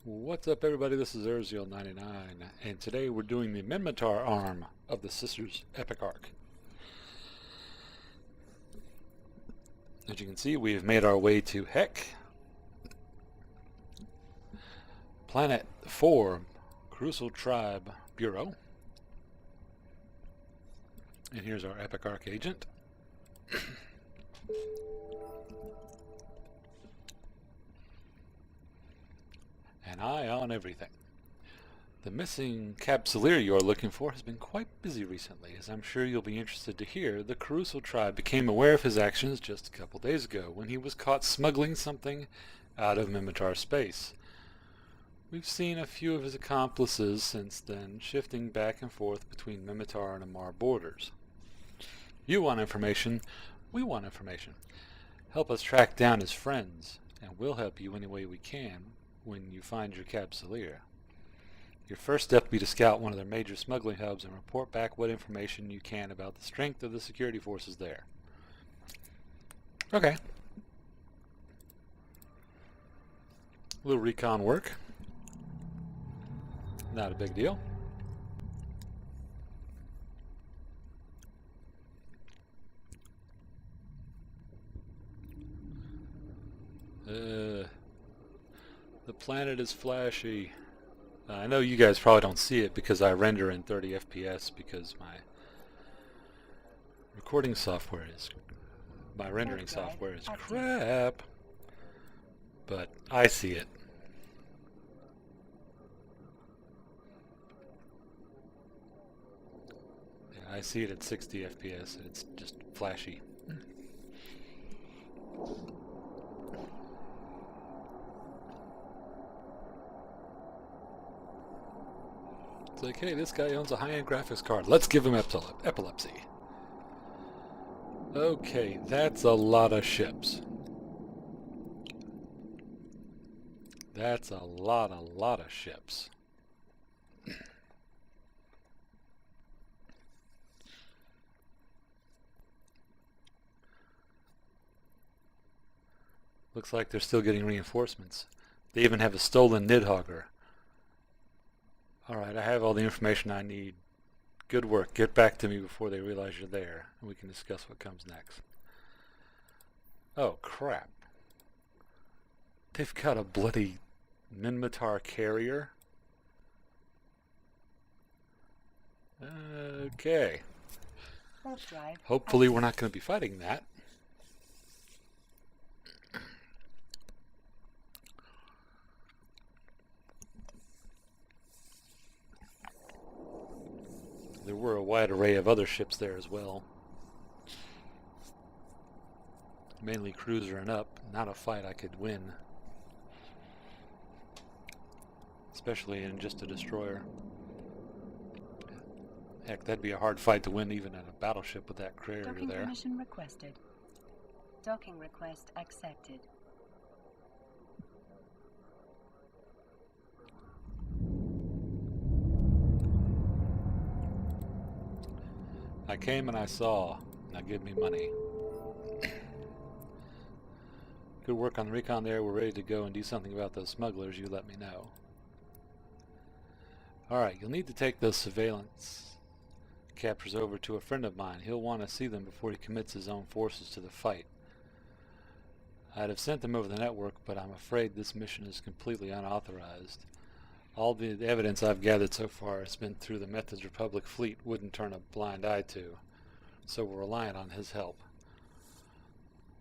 What's up, everybody? This is Erzio99, and today we're doing the Minmatar arm of the Sisters Epic Arc. As you can see, we've made our way to Hek, Planet 4, Crucial Tribe Bureau. And here's our Epic Arc agent. An eye on everything. The missing Capsuleer you are looking for has been quite busy recently. As I'm sure you'll be interested to hear, the Crucial Tribe became aware of his actions just a couple days ago when he was caught smuggling something out of Minmatar space. We've seen a few of his accomplices since then, shifting back and forth between Minmatar and Amarr borders. You want information, we want information. Help us track down his friends, and we'll help you any way we can when you find your Capsuleer. Your first step will be to scout one of their major smuggling hubs and report back what information you can about the strength of the security forces there. Okay. A little recon work. Not a big deal. The planet is flashy. I know you guys probably don't see it because I render in 30 FPS because my rendering software is crap. But I see it. Yeah, I see it at 60 FPS and it's just flashy. It's like, hey, this guy owns a high-end graphics card. Let's give him epilepsy. Okay, that's a lot of ships. That's a lot of ships. Looks like they're still getting reinforcements. They even have a stolen Nidhogger. Alright, I have all the information I need. Good work. Get back to me before they realize you're there, and we can discuss what comes next. Oh, crap. They've got a bloody Minmatar carrier? Okay. Hopefully we're not going to be fighting that. There were a wide array of other ships there as well. Mainly cruiser and up. Not a fight I could win. Especially in just a destroyer. Heck, that'd be a hard fight to win even in a battleship with that carrier there. Docking permission requested. Docking request accepted. I came and I saw. Now give me money. Good work on the recon there. We're ready to go and do something about those smugglers. You let me know. Alright, you'll need to take those surveillance captures over to a friend of mine. He'll want to see them before he commits his own forces to the fight. I'd have sent them over the network, but I'm afraid this mission is completely unauthorized. All the evidence I've gathered so far has been through the methods Republic fleet wouldn't turn a blind eye to, so we're reliant on his help.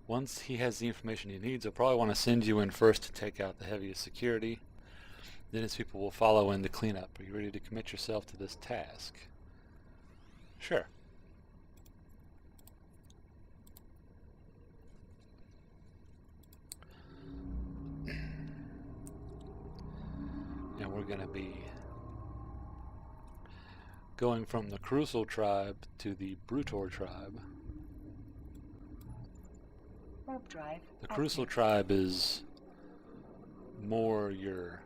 Once he has the information he needs, he'll probably want to send you in first to take out the heaviest security. Then his people will follow in to clean up. Are you ready to commit yourself to this task? Sure. And we're going to be going from the Crucial Tribe to the Brutor Tribe. Warp drive. The Crucial Tribe is more your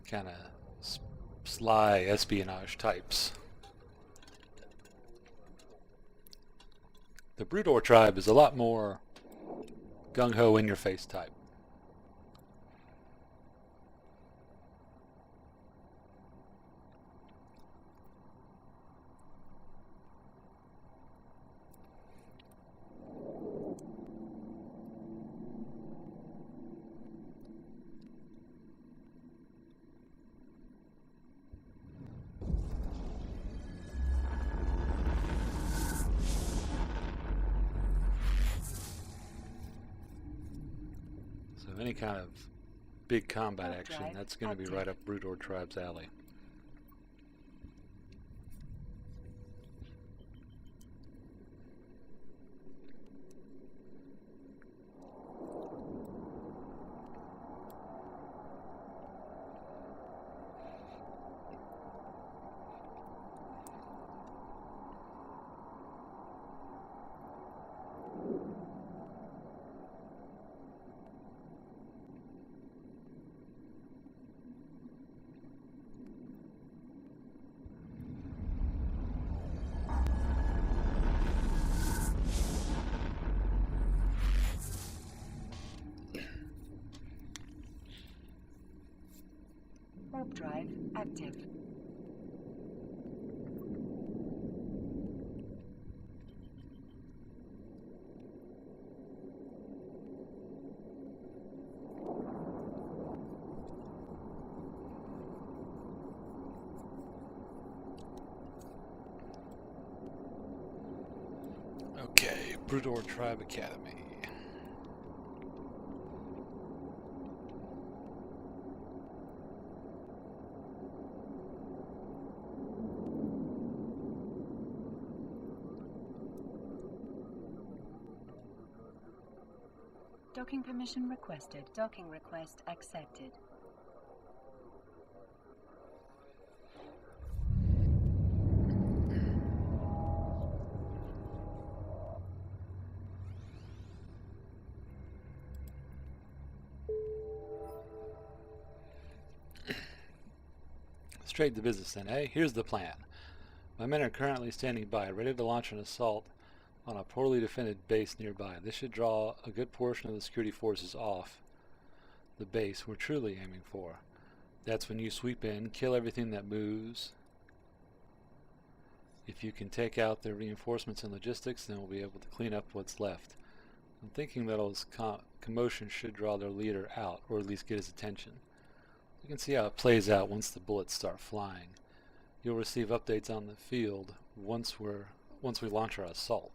kind of sly espionage types. The Brutor Tribe is a lot more gung-ho in-your-face type. So any kind of big combat Warp action, drive that's going to be active. right up Broodor Tribe's alley. Warp drive active. Okay, Broodor Tribe Academy. Docking permission requested. Docking request accepted. Straight to business then, eh? Here's the plan. My men are currently standing by, ready to launch an assault on a poorly defended base nearby. This should draw a good portion of the security forces off the base we're truly aiming for. That's when you sweep in, kill everything that moves. If you can take out their reinforcements and logistics, then we'll be able to clean up what's left. I'm thinking that all this commotion should draw their leader out, or at least get his attention. You can see how it plays out once the bullets start flying. You'll receive updates on the field once we launch our assault.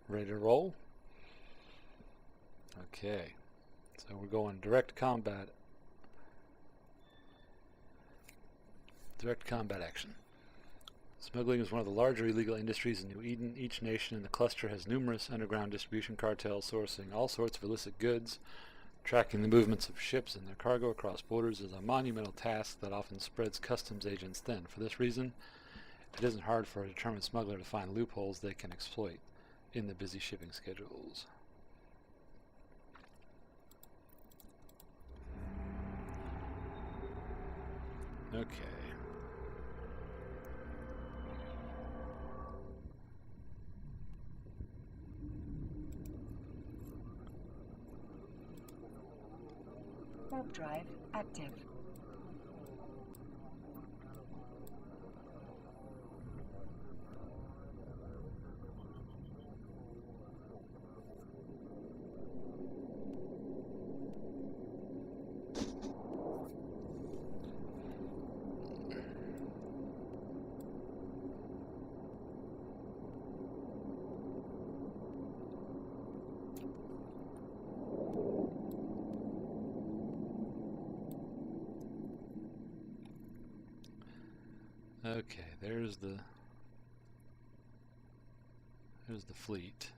Ready to roll? Okay. So we're going direct combat. Direct combat action. Smuggling is one of the larger illegal industries in New Eden. Each nation in the cluster has numerous underground distribution cartels sourcing all sorts of illicit goods. Tracking the movements of ships and their cargo across borders is a monumental task that often spreads customs agents thin. For this reason, it isn't hard for a determined smuggler to find loopholes they can exploit in the busy shipping schedules. Okay. Warp drive active. Okay, there's the fleet.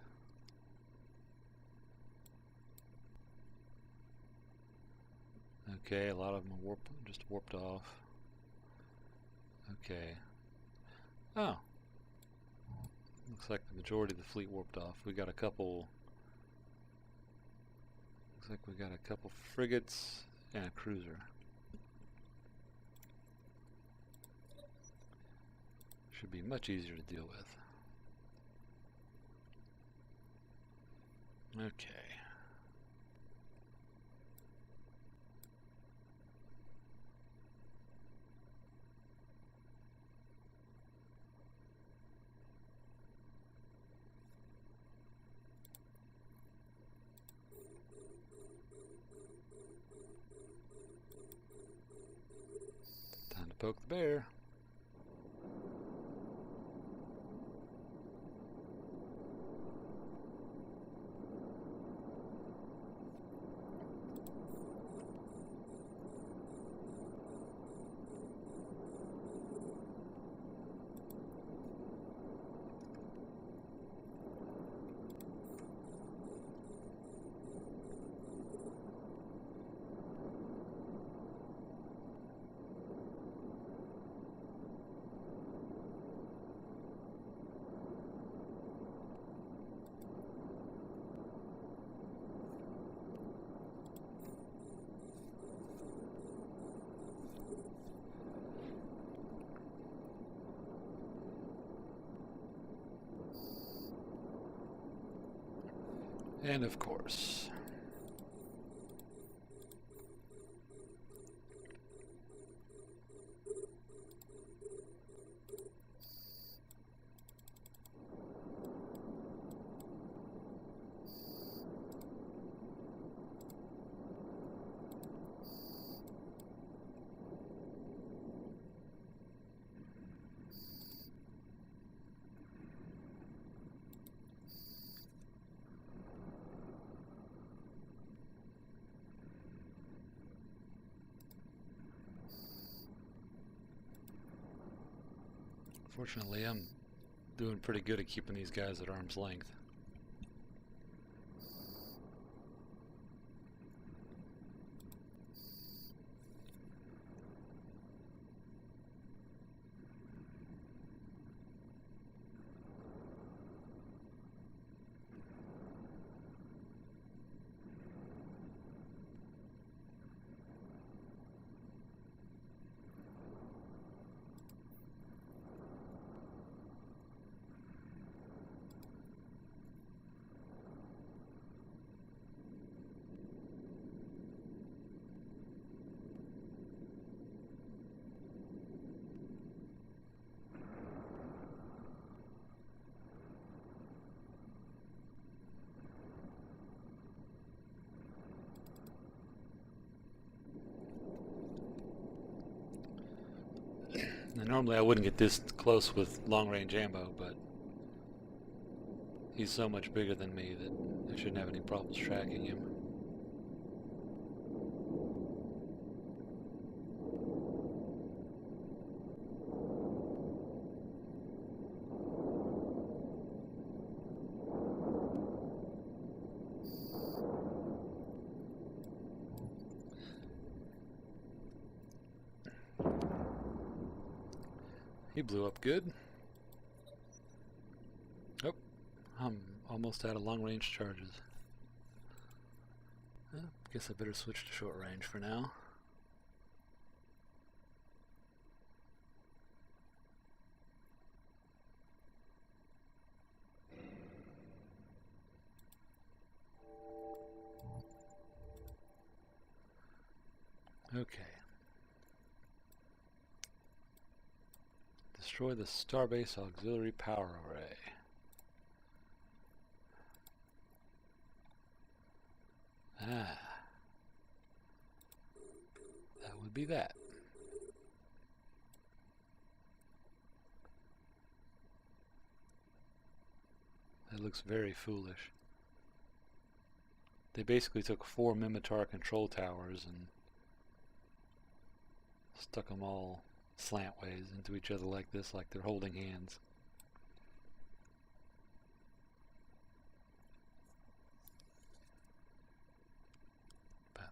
Okay, a lot of them are just warped off. Okay. Oh. Looks like the majority of the fleet warped off. We got a couple. Looks like we got a couple frigates and a cruiser. Should be much easier to deal with. Okay. Time to poke the bear. And of course. Fortunately, I'm doing pretty good at keeping these guys at arm's length. Now, normally I wouldn't get this close with long-range ammo, but he's so much bigger than me that I shouldn't have any problems tracking him. He blew up good. Oh, I'm almost out of long-range charges. Guess I better switch to short range for now. Okay. Destroy the Starbase Auxiliary Power Array. Ah. That would be that. That looks very foolish. They basically took 4 Minmatar control towers and stuck them all slantways into each other like this, like they're holding hands. But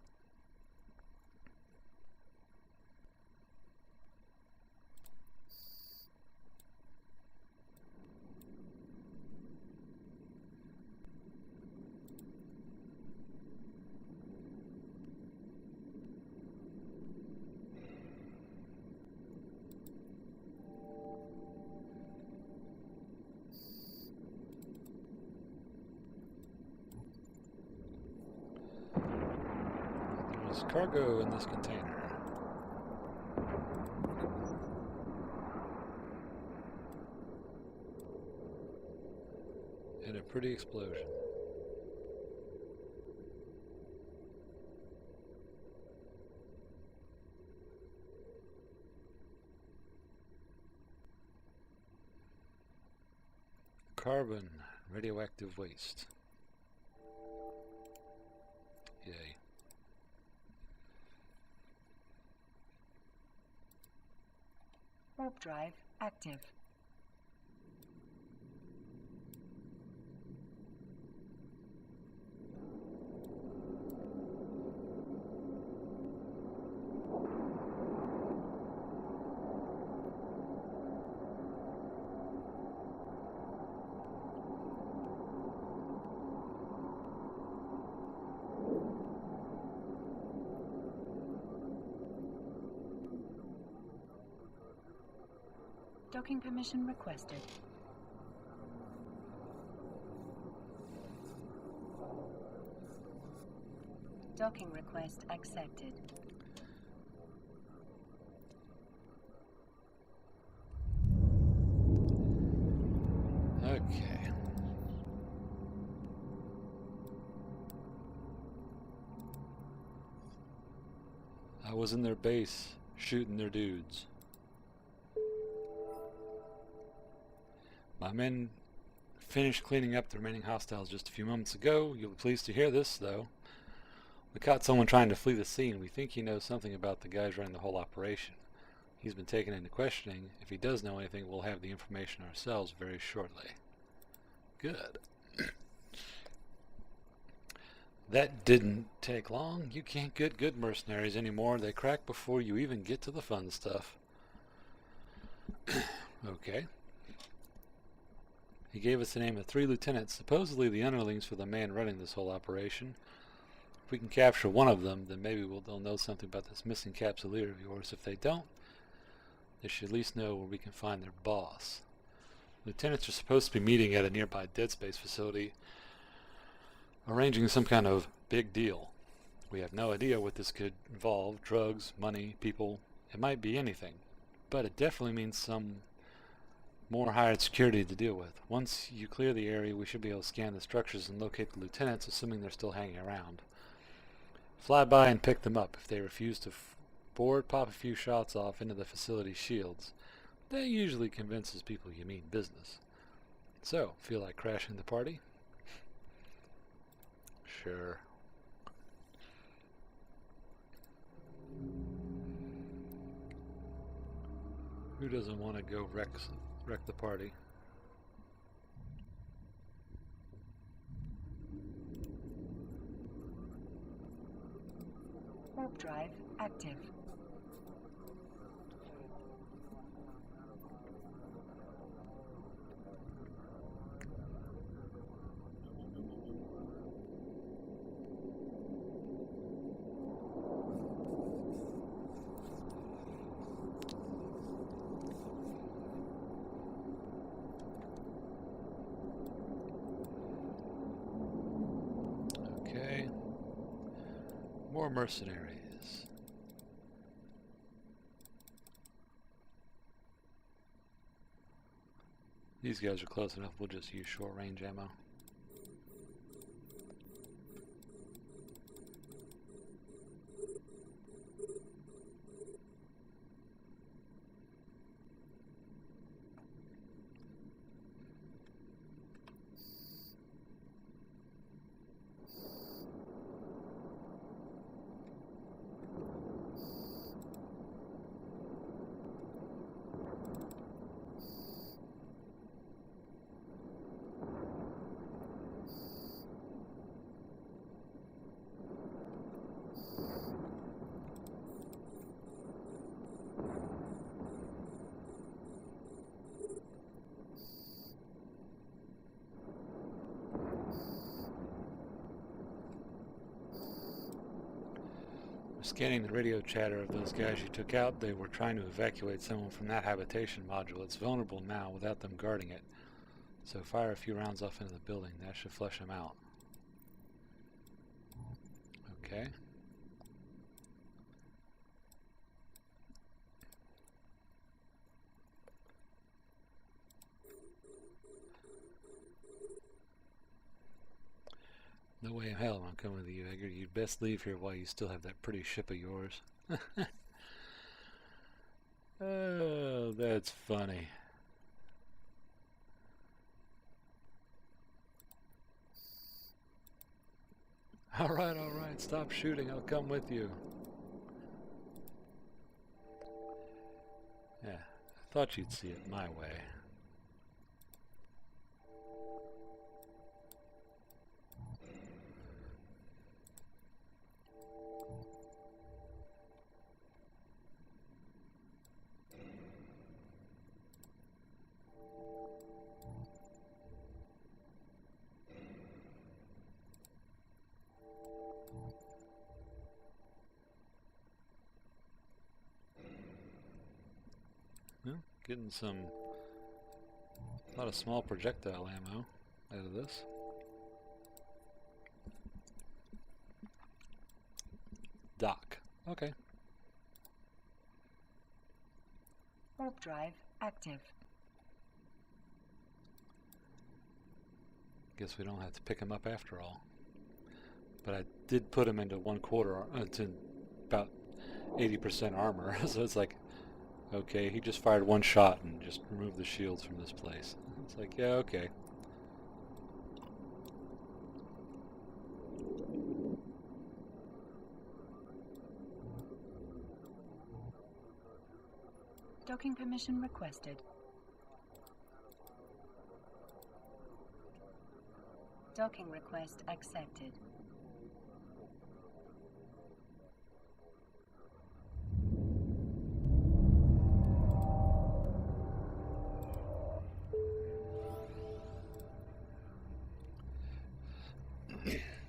there's cargo in this container. And a pretty explosion. Carbon, radioactive waste. Yay. Warp drive active. Docking permission requested. Docking request accepted. Okay. I was in their base, shooting their dudes. My men finished cleaning up the remaining hostiles just a few moments ago. You'll be pleased to hear this, though. We caught someone trying to flee the scene. We think he knows something about the guys running the whole operation. He's been taken into questioning. If he does know anything, we'll have the information ourselves very shortly. Good. That didn't take long. You can't get good mercenaries anymore. They crack before you even get to the fun stuff. Okay. He gave us the name of 3 lieutenants, supposedly the underlings for the man running this whole operation. If we can capture one of them, then maybe they'll know something about this missing capsuleer of yours. If they don't, they should at least know where we can find their boss. Lieutenants are supposed to be meeting at a nearby Dead Space facility, arranging some kind of big deal. We have no idea what this could involve. Drugs, money, people. It might be anything. But it definitely means some more hired security to deal with. Once you clear the area, we should be able to scan the structures and locate the lieutenants, assuming they're still hanging around. Fly by and pick them up. If they refuse to board, pop a few shots off into the facility's shields. That usually convinces people you mean business. So, feel like crashing the party? Sure. Who doesn't want to go wreck the party? Warp drive active. Okay. More mercenaries. These guys are close enough, we'll just use short range ammo. Scanning the radio chatter of those guys you took out, they were trying to evacuate someone from that habitation module. It's vulnerable now without them guarding it. So fire a few rounds off into the building. That should flush them out. Okay. No way in hell I'm coming with you, Edgar. You'd best leave here while you still have that pretty ship of yours. Oh, that's funny. Alright, stop shooting. I'll come with you. Yeah, I thought you'd see it my way. Well, getting a lot of small projectile ammo out of this. dock. Okay. Warp drive active. Guess we don't have to pick him up after all. But I did put him into 1/4, to about 80% armor, so it's like, okay, he just fired one shot and just removed the shields from this place. It's like, yeah, okay. Docking permission requested. Docking request accepted.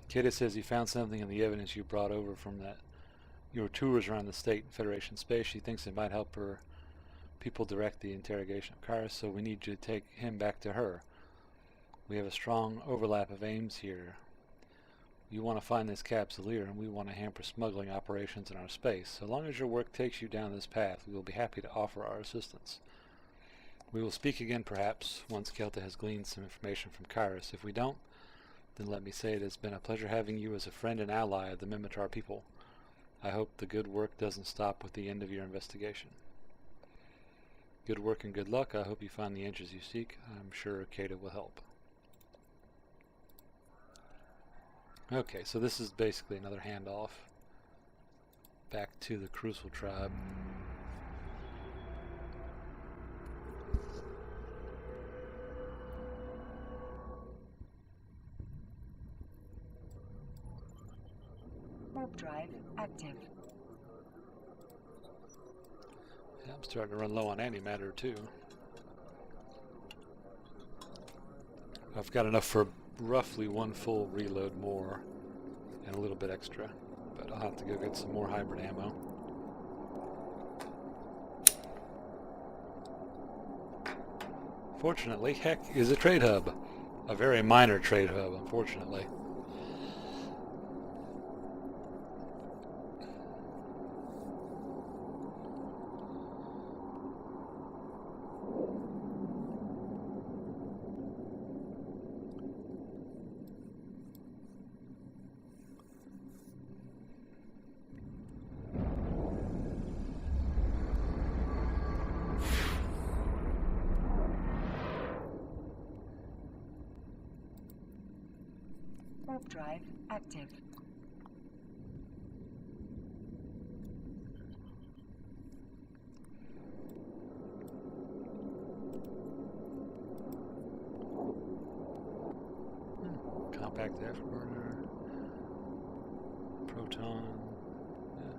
Kata says he found something in the evidence you brought over from your tours around the state and Federation space. She thinks it might help her people direct the interrogation of Kairos, so we need you to take him back to her. We have a strong overlap of aims here. You want to find this Capsuleer, and we want to hamper smuggling operations in our space. So long as your work takes you down this path, we will be happy to offer our assistance. We will speak again, perhaps, once Kelta has gleaned some information from Kairos. If we don't, then let me say it has been a pleasure having you as a friend and ally of the Minmatar people. I hope the good work doesn't stop with the end of your investigation. Good work and good luck. I hope you find the answers you seek. I'm sure Kata will help. Okay, so this is basically another handoff back to the Crucial Tribe. Warp drive active. Yeah, I'm starting to run low on antimatter too. I've got enough for roughly one full reload more and a little bit extra, but I'll have to go get some more hybrid ammo. Fortunately, Heck is a trade hub. A very minor trade hub, unfortunately. Warp drive active. Compact afterburner, proton. Yeah.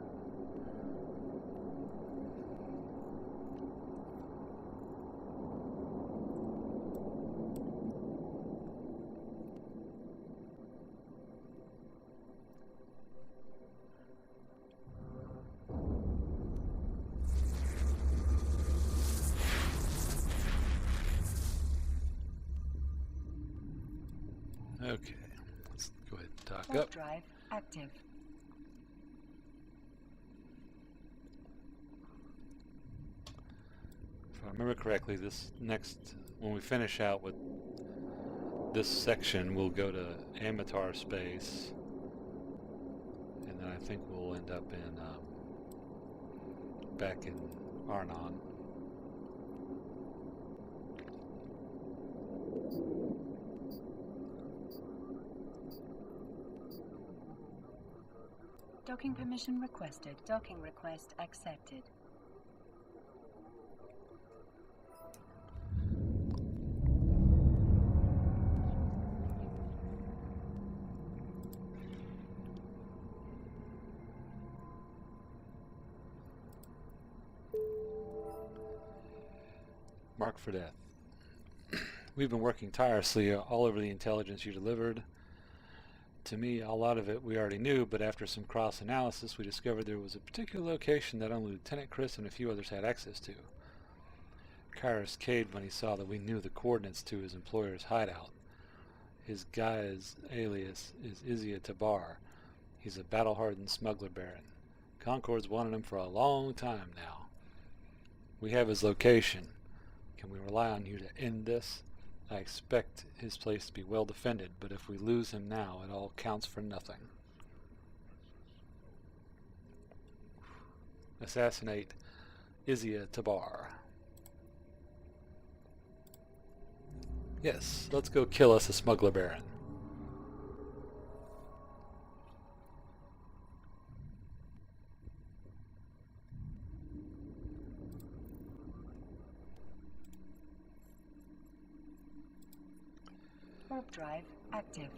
Okay, let's go ahead and dock Warp up. drive active. If I remember correctly, this next, when we finish out with this section, we'll go to Ammatar space, and then I think we'll end up in back in Arnon. Docking permission requested. Docking request accepted. Mark for death. We've been working tirelessly all over the intelligence you delivered. To me, a lot of it we already knew, but after some cross-analysis, we discovered there was a particular location that only Lieutenant Chris and a few others had access to. Kairos caved when he saw that we knew the coordinates to his employer's hideout. His guy's alias is Izia Tabar. He's a battle-hardened smuggler baron. Concord's wanted him for a long time now. We have his location. Can we rely on you to end this? I expect his place to be well defended, but if we lose him now, it all counts for nothing. Assassinate Izia Tabar. Yes, let's go kill us a smuggler baron. Warp drive active.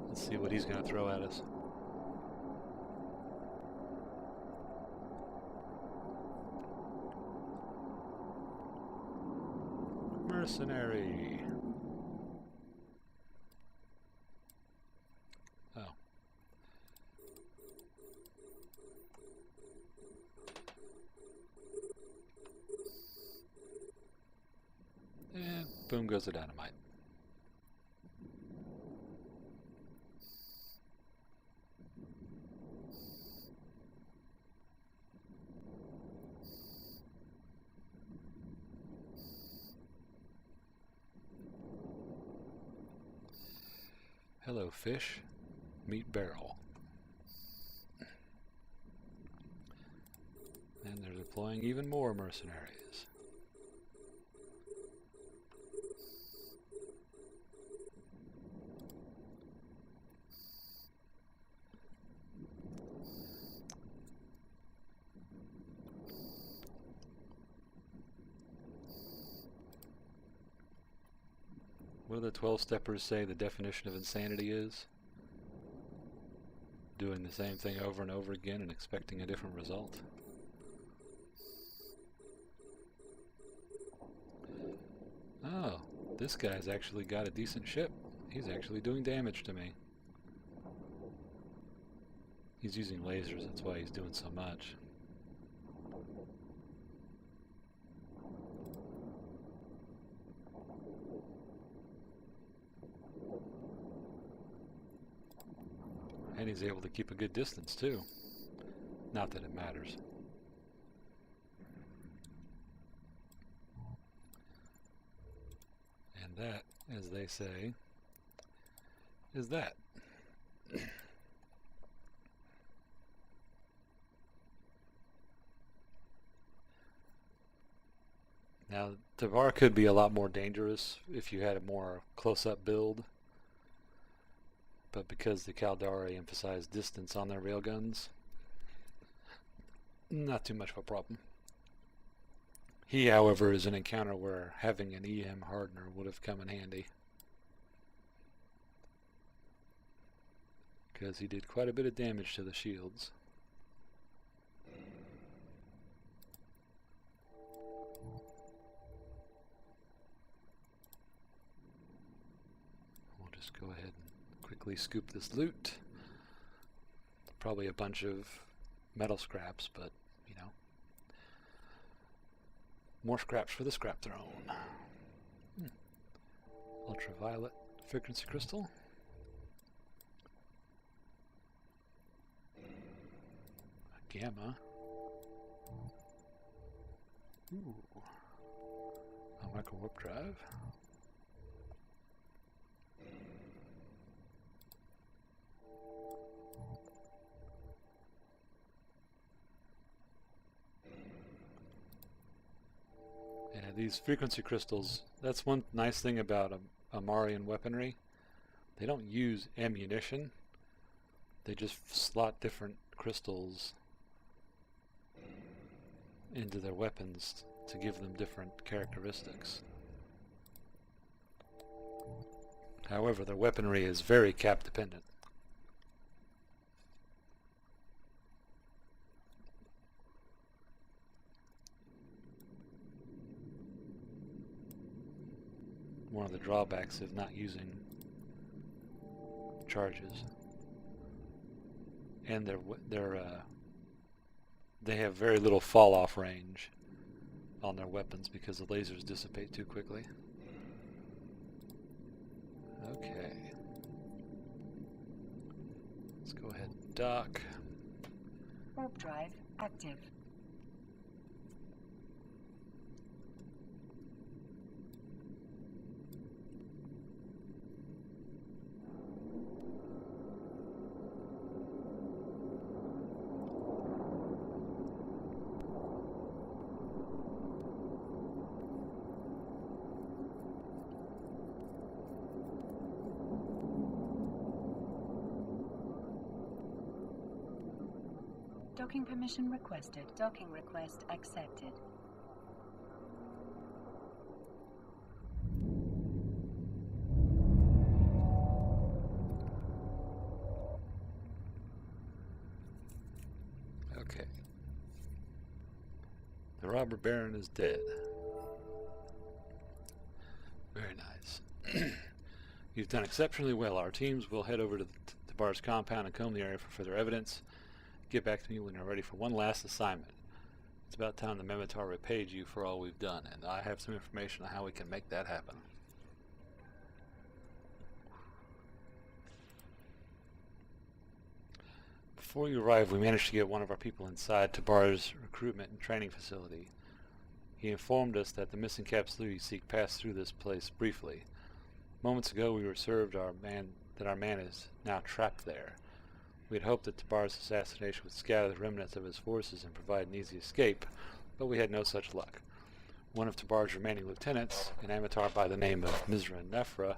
Let's see what he's going to throw at us. Mercenary. Oh. And boom goes the dynamite. Hello, fish. Meet barrel. And they're deploying even more mercenaries. What do the 12-steppers say the definition of insanity is? Doing the same thing over and over again and expecting a different result. Oh, this guy's actually got a decent ship. He's actually doing damage to me. He's using lasers, that's why he's doing so much. And he's able to keep a good distance too. Not that it matters. And that, as they say, is that. Now, Tavar could be a lot more dangerous if you had a more close-up build. But because the Caldari emphasize distance on their railguns, not too much of a problem. He, however, is an encounter where having an EM hardener would have come in handy, because he did quite a bit of damage to the shields. We'll just go ahead and quickly scoop this loot. Probably a bunch of metal scraps, but you know, more scraps for the scrap throne. Ultraviolet frequency crystal. A gamma. Ooh. A micro warp drive. These frequency crystals, that's one nice thing about Amarian weaponry. They don't use ammunition. They just slot different crystals into their weapons to give them different characteristics. However, their weaponry is very cap dependent. One of the drawbacks of not using charges, and their they have very little fall-off range on their weapons because the lasers dissipate too quickly. Okay. Let's go ahead and dock. Warp drive active. Docking permission requested. Docking request accepted. Okay. The robber baron is dead. Very nice. You've done exceptionally well. Our teams will head over to the bar's compound and comb the area for further evidence. Get back to me when you're ready for one last assignment. It's about time the Mimitar repaid you for all we've done, and I have some information on how we can make that happen. Before you arrived, we managed to get one of our people inside Tabar's recruitment and training facility. He informed us that the missing Capsuleer you seek passed through this place briefly. Moments ago we were served that our man is now trapped there. We had hoped that Tabar's assassination would scatter the remnants of his forces and provide an easy escape, but we had no such luck. One of Tabar's remaining lieutenants, an Amatar by the name of Mizra Nefra,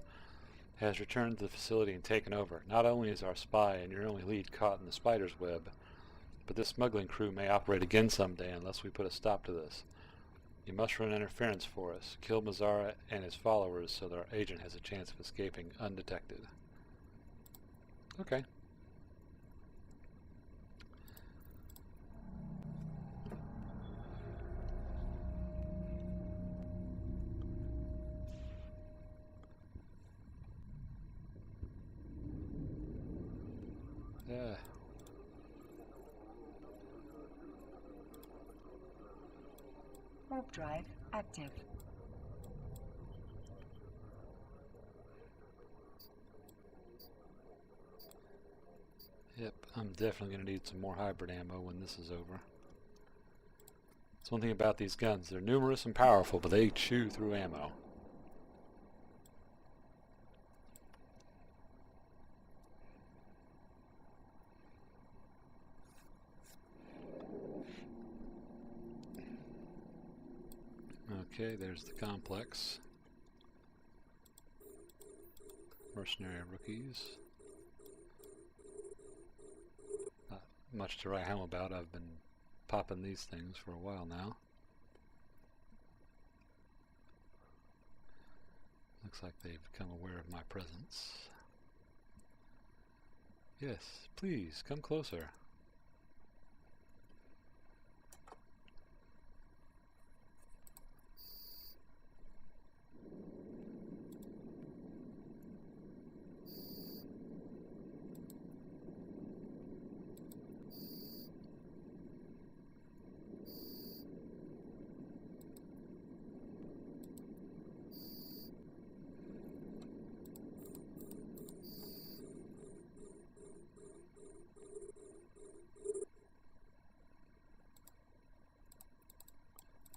has returned to the facility and taken over. Not only is our spy and your only lead caught in the spider's web, but this smuggling crew may operate again someday unless we put a stop to this. You must run interference for us. Kill Mazara and his followers so that our agent has a chance of escaping undetected. Okay. Yeah. Warp drive active. Yep, I'm definitely going to need some more hybrid ammo when this is over. That's one thing about these guns. They're numerous and powerful, but they chew through ammo. Okay, there's the complex. Mercenary rookies. Not much to write home about. I've been popping these things for a while now. Looks like they've become aware of my presence. Yes, please, come closer.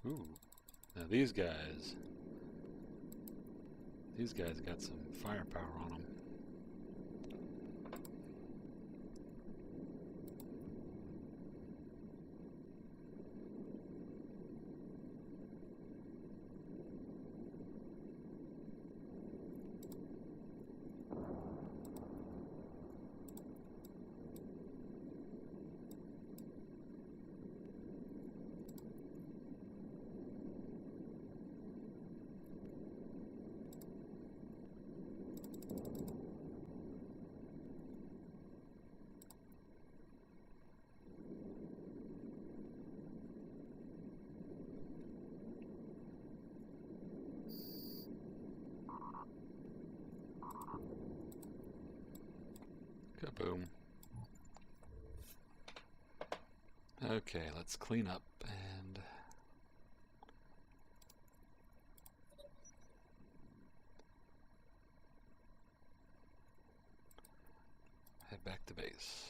Ooh, now these guys got some firepower on them. Kaboom. Okay, let's clean up and head back to base.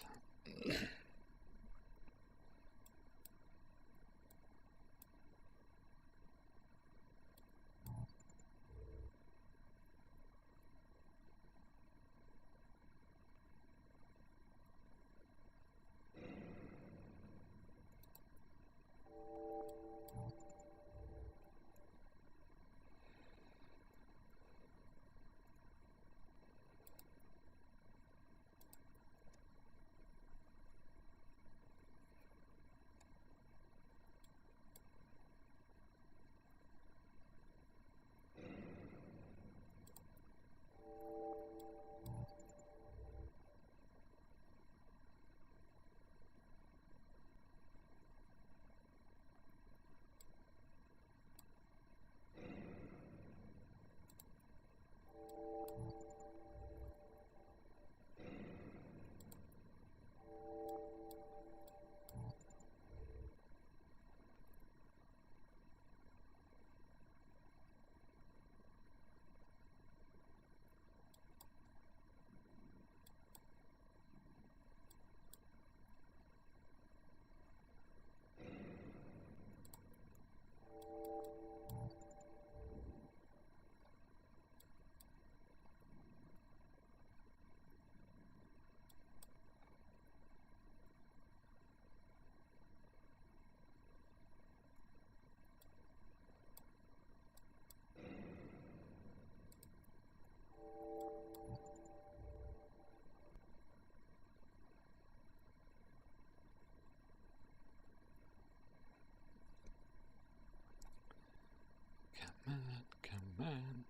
Come on, come on.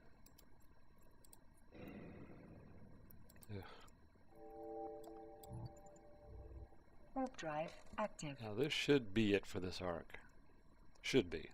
Ugh. Warp drive active. Now this should be it for this arc. Should be.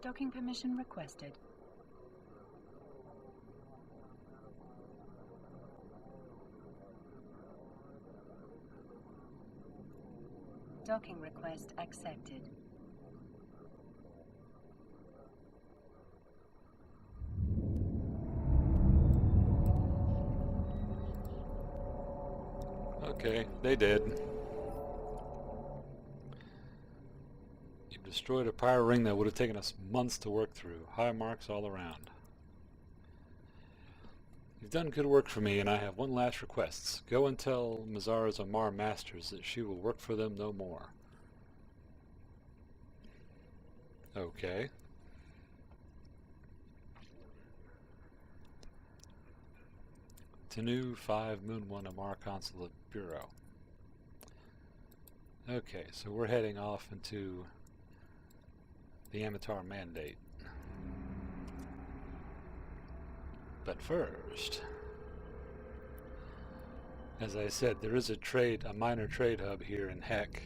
Docking permission requested. Docking request accepted. Okay, they did. You've destroyed a power ring that would have taken us months to work through. High marks all around. You've done good work for me, and I have one last request. Go and tell Mazara's Amar Masters that she will work for them no more. Okay. Tanu 5 Moon 1 Amar Consulate Bureau. Okay, so we're heading off into the Amitar Mandate. But first, as I said, there is a minor trade hub here in Heck,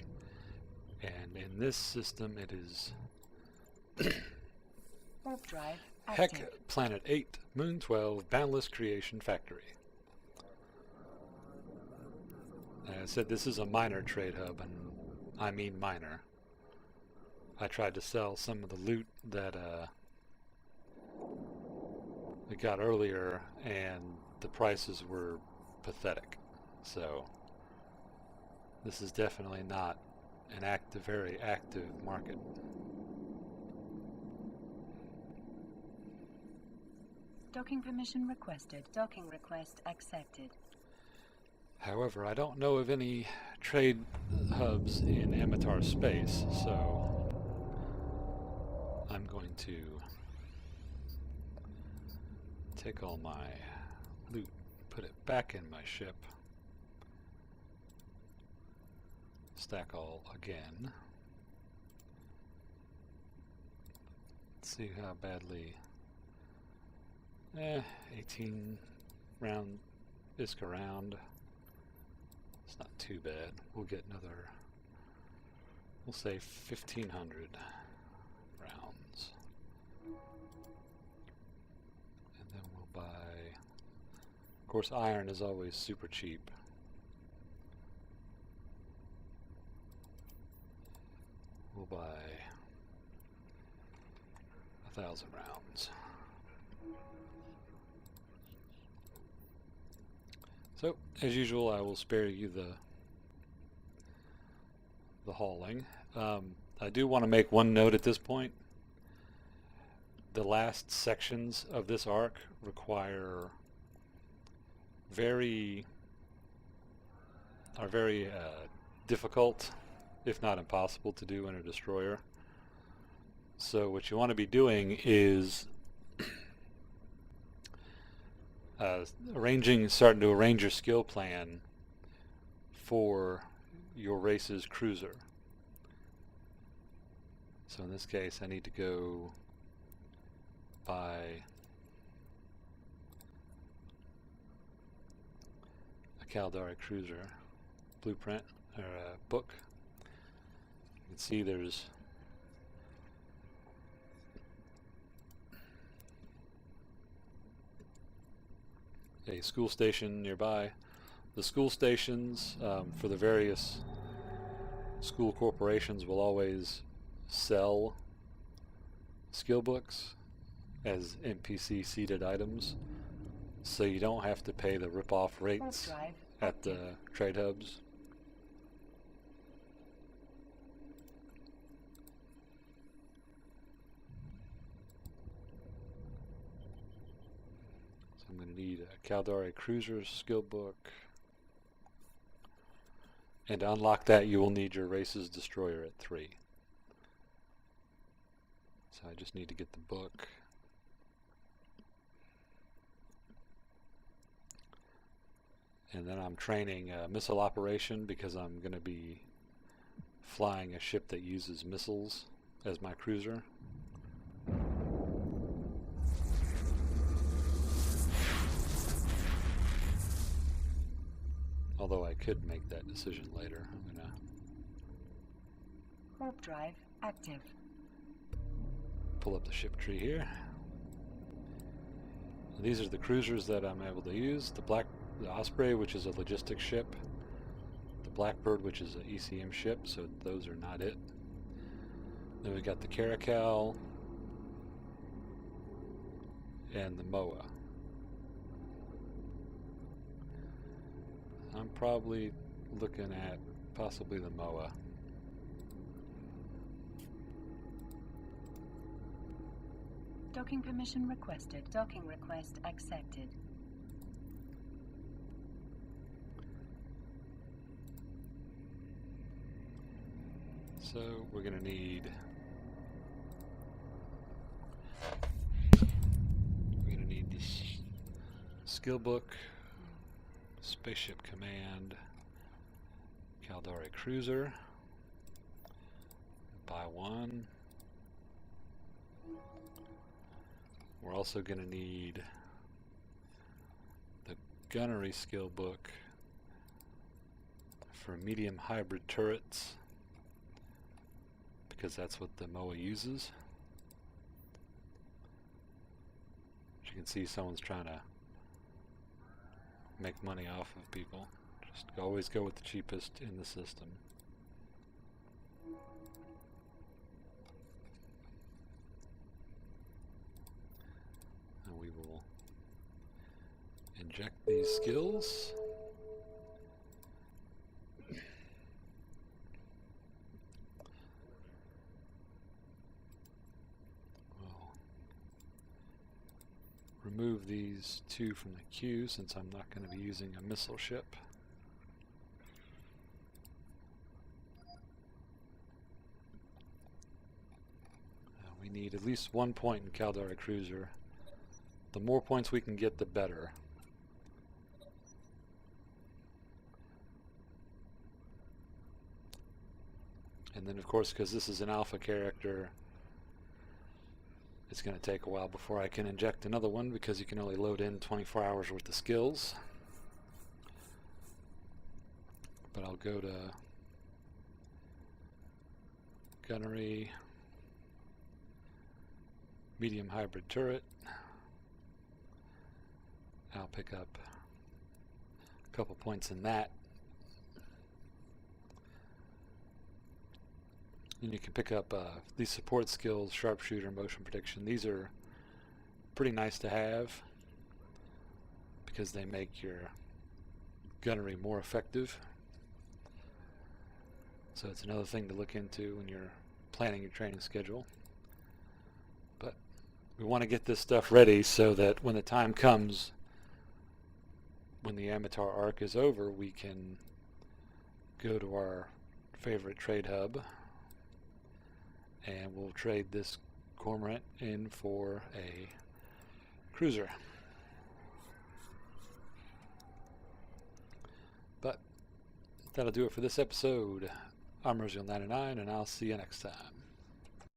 and in this system it is Warp drive Heck active. Planet 8, Moon 12, Boundless Creation Factory. As I said, this is a minor trade hub, and I mean minor. I tried to sell some of the loot that we got earlier, and the prices were pathetic. So this is definitely not an very active market. Docking permission requested. Docking request accepted. However, I don't know of any trade hubs in Amitar space, so I'm going to take all my loot, put it back in my ship, stack all again, see how badly. 18 round bisque around. It's not too bad. We'll get another, we'll say 1,500 rounds. And then we'll buy, of course, iron is always super cheap. We'll buy 1,000 rounds. So, as usual, I will spare you the hauling. I do want to make one note at this point. The last sections of this arc require are very difficult, if not impossible, to do in a destroyer. So what you want to be doing is starting to arrange your skill plan for your race's cruiser. So in this case, I need to go buy a Caldari cruiser blueprint or a book. You can see there's a school station nearby. The school stations for the various school corporations will always sell skill books as NPC seated items, so you don't have to pay the rip-off rates at the trade hubs. So I'm going to need a Caldari Cruiser skill book, and to unlock that you will need your race's destroyer at 3. So I just need to get the book. And then I'm training missile operation because I'm going to be flying a ship that uses missiles as my cruiser. Although I could make that decision later. I'm going to warp drive active. Pull up the ship tree here. These are the cruisers that I'm able to use. The Osprey, which is a logistics ship. The Blackbird, which is an ECM ship, so those are not it. Then we got the Caracal and the Moa. I'm probably looking at possibly the Moa. Docking permission requested. Docking request accepted. So we're going to need this skill book, Spaceship Command, Caldari Cruiser. Buy one. We're also going to need the gunnery skill book for medium hybrid turrets, because that's what the MOA uses. As you can see, someone's trying to make money off of people. Just always go with the cheapest in the system. And we will inject these skills. Remove these two from the queue since I'm not going to be using a missile ship. We need at least 1 point in Caldari Cruiser. The more points we can get, the better. And then of course, because this is an alpha character, It's going to take a while before I can inject another one because you can only load in 24 hours worth of skills. But I'll go to gunnery, medium hybrid turret. I'll pick up a couple points in that. And you can pick up these support skills, sharpshooter, motion prediction. These are pretty nice to have because they make your gunnery more effective. So it's another thing to look into when you're planning your training schedule. But we want to get this stuff ready so that when the time comes, when the Amatar arc is over, we can go to our favorite trade hub and we'll trade this cormorant in for a cruiser. But that'll do it for this episode. I'm Rosio99, and I'll see you next time.